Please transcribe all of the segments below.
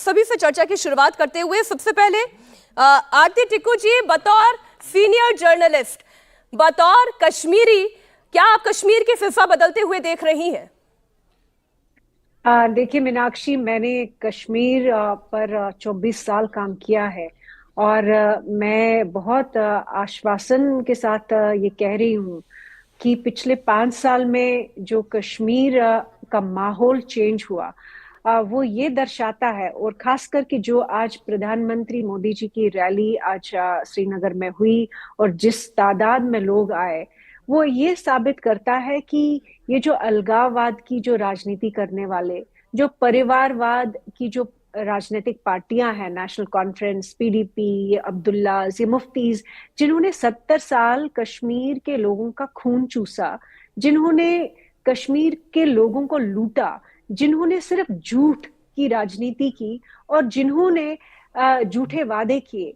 सभी से चर्चा की शुरुआत करते हुए सबसे पहले आरती टिक्कू जी, बतौर सीनियर जर्नलिस्ट, बतौर कश्मीरी, क्या आप कश्मीर की फिजा बदलते हुए देख रही हैं? देखिए मीनाक्षी, मैंने कश्मीर पर 24 साल काम किया है और मैं बहुत आश्वासन के साथ ये कह रही हूँ कि पिछले 5 साल में जो कश्मीर का माहौल चेंज हुआ वो ये दर्शाता है, और खास करके जो आज प्रधानमंत्री मोदी जी की रैली आज श्रीनगर में हुई और जिस तादाद में लोग आए, वो ये साबित करता है कि ये जो अलगाववाद की जो राजनीति करने वाले, जो परिवारवाद की जो राजनीतिक पार्टियां हैं, नेशनल कॉन्फ्रेंस, पीडीपी, अब्दुल्ला, ये मुफ्तीज, जिन्होंने 70 साल कश्मीर के लोगों का खून चूसा, जिन्होंने कश्मीर के लोगों को लूटा, जिन्होंने सिर्फ झूठ की राजनीति की और जिन्होंने झूठे वादे किए,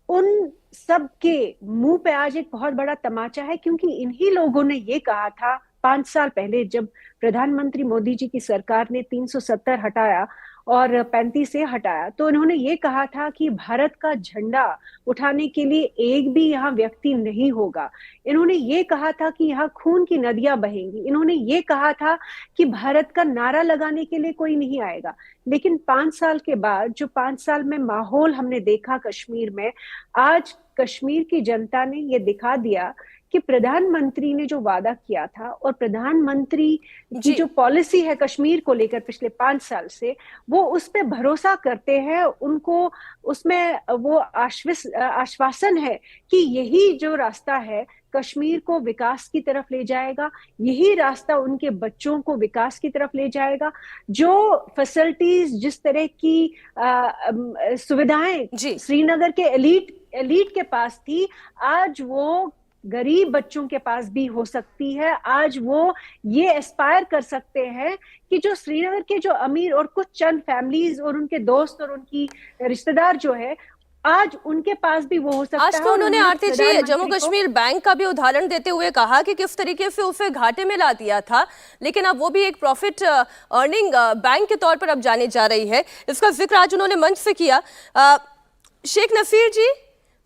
उन सब के मुंह पे आज एक बहुत बड़ा तमाचा है। क्योंकि इन्हीं लोगों ने ये कहा था 5 साल पहले, जब प्रधानमंत्री मोदी जी की सरकार ने 370 हटाया और 35 से हटाया, तो इन्होंने ये कहा था कि भारत का झंडा उठाने के लिए एक भी यहाँ व्यक्ति नहीं होगा। इन्होंने ये कहा था कि यहाँ खून की नदियां बहेंगी। इन्होंने ये कहा था कि भारत का नारा लगाने के लिए कोई नहीं आएगा। लेकिन 5 साल के बाद, जो 5 साल में माहौल हमने देखा कश्मीर में, आज कश्मीर की जनता ने ये दिखा दिया कि प्रधानमंत्री ने जो वादा किया था और प्रधानमंत्री की जो पॉलिसी है कश्मीर को लेकर पिछले 5 साल से, वो उस पे भरोसा करते हैं। उनको उसमें वो आश्वासन है कि यही जो रास्ता है कश्मीर को विकास की तरफ ले जाएगा, यही रास्ता उनके बच्चों को विकास की तरफ ले जाएगा। जो फैसिलिटीज, जिस तरह की सुविधाएं श्रीनगर के एलीट के पास थी, आज वो गरीब बच्चों के पास भी हो सकती है। आज वो ये एस्पायर कर सकते हैं कि जो श्रीनगर के जो अमीर और कुछ चंद फैमिलीज और उनके दोस्त और उनकी रिश्तेदार जो है, आज उनके पास भी वो हो सकता है। आज तो उन्होंने आरती जी जम्मू कश्मीर बैंक का भी उदाहरण देते हुए कहा कि किस तरीके से उसे घाटे में ला दिया था, लेकिन अब वो भी एक प्रॉफिट अर्निंग बैंक के तौर पर अब जाने जा रही है। इसका जिक्र आज उन्होंने मंच से किया। शेख नसीर जी,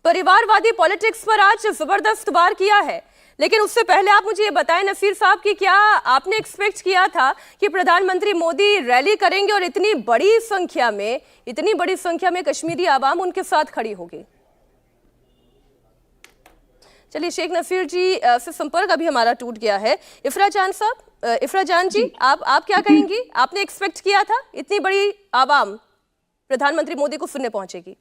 परिवारवादी पॉलिटिक्स पर आज जबरदस्त वार किया है, लेकिन उससे पहले आप मुझे ये बताएं नसीर साहब कि क्या आपने एक्सपेक्ट किया था कि प्रधानमंत्री मोदी रैली करेंगे और इतनी बड़ी संख्या में कश्मीरी आवाम उनके साथ खड़ी होगी? चलिए, शेख नसीर जी से संपर्क अभी हमारा टूट गया है। इफ्रा जान साहब, इफ्रा जान जी, आप क्या कहेंगी? आपने एक्सपेक्ट किया था इतनी बड़ी आवाम प्रधानमंत्री मोदी को सुनने पहुंचेगी?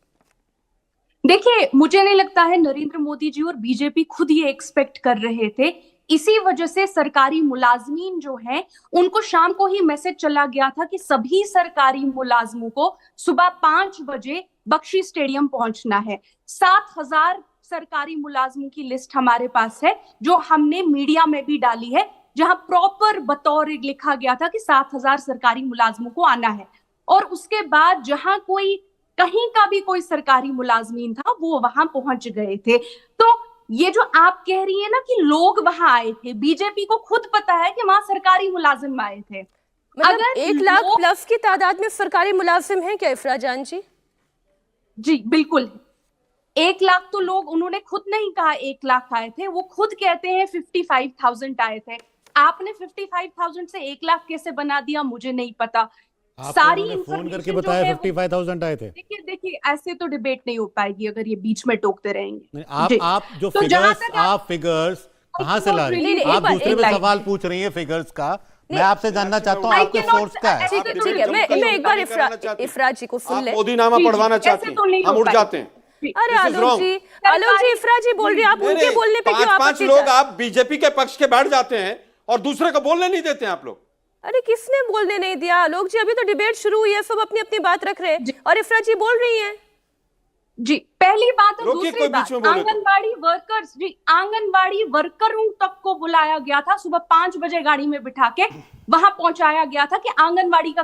देखिए, मुझे नहीं लगता है नरेंद्र मोदी जी और बीजेपी खुद ये एक्सपेक्ट कर रहे थे। इसी वजह से सरकारी मुलाजमीन जो हैं, उनको शाम को ही मैसेज चला गया था कि सभी सरकारी मुलाजमों को सुबह 5 बजे बख्शी स्टेडियम पहुंचना है। 7,000 सरकारी मुलाजमों की लिस्ट हमारे पास है, जो हमने मीडिया में भी डाली है, जहां प्रॉपर बतौर लिखा गया था कि 7,000 सरकारी मुलाजमों को आना है। और उसके बाद जहां कहीं का भी कोई सरकारी मुलाजमीन था, वो वहां पहुंच गए थे। तो ये जो आप कह रही है ना कि लोग वहां आए थे, बीजेपी को खुद पता है कि वहां सरकारी मुलाजिम आए थे। अगर 1 लाख प्लस की तादाद में सरकारी मुलाजिम हैं क्या इफ्रा जान जी? जी बिल्कुल, 1 लाख तो लोग, उन्होंने खुद नहीं कहा 1 लाख आए थे, वो खुद कहते हैं 55,000 आए थे। आपने 55,000 से 1 लाख कैसे बना दिया, मुझे नहीं पता। सारी फोन करके बताया 55,000 आए थे। देखिए ऐसे तो डिबेट नहीं हो पाएगी अगर ये बीच में टोकते रहेंगे। आप जो तो फिगर्स कहां से ला रही हैं? आप दूसरे पे सवाल पूछ रही हैं फिगर्स का, मैं आपसे जानना चाहता हूं आपके सोर्स का है। ठीक है, मैं एक बार इफ्रा जी को सुन ले। मोदीनामा पढ़वाना चाहते हैं, हम उठ जाते हैं। अरे आलोक जी, इफ्रा जी बोल रही है, आप उनके बोलने पे क्यों आपत्ति? 5 लोग आप बीजेपी के पक्ष के बैठ जाते हैं और दूसरे को बोलने नहीं देते हैं आप लोग। अरे किसने बोलने नहीं दिया आलोक जी? अभी तो डिबेट शुरू हुई है, सब अपनी अपनी बात रख रहे हैं और इफ्रा जी बोल रही हैं। जी, पहली बात और दूसरी बात, आंगनबाड़ी वर्कर्स, जी आंगनबाड़ी वर्करों तक को बुलाया गया था, सुबह 5 बजे गाड़ी में बिठा के वहां पहुंचाया गया था कि आंगनबाड़ी का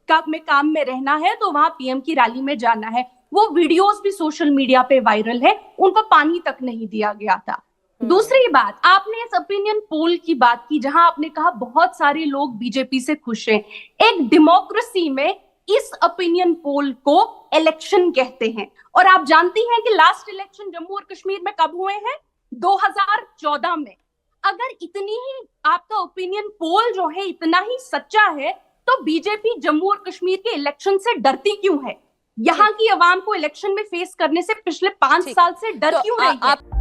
काम में रहना है तो वहां पीएम की रैली में जाना है। वो वीडियोस भी सोशल मीडिया पे वायरल है, उनको पानी तक नहीं दिया गया था। दूसरी बात, आपने इस ओपिनियन पोल की बात की जहां आपने कहा बहुत सारे लोग बीजेपी से खुश हैं। एक डेमोक्रेसी में इस ओपिनियन पोल को इलेक्शन कहते हैं। और आप जानती हैं कि लास्ट इलेक्शन जम्मू और कश्मीर में कब हुए हैं? 2014 में। अगर इतनी ही आपका ओपिनियन पोल जो है इतना ही सच्चा है, तो बीजेपी जम्मू और कश्मीर के इलेक्शन से डरती क्यों है? यहाँ की आवाम को इलेक्शन में फेस करने से पिछले 5 साल से डर क्यों रही है?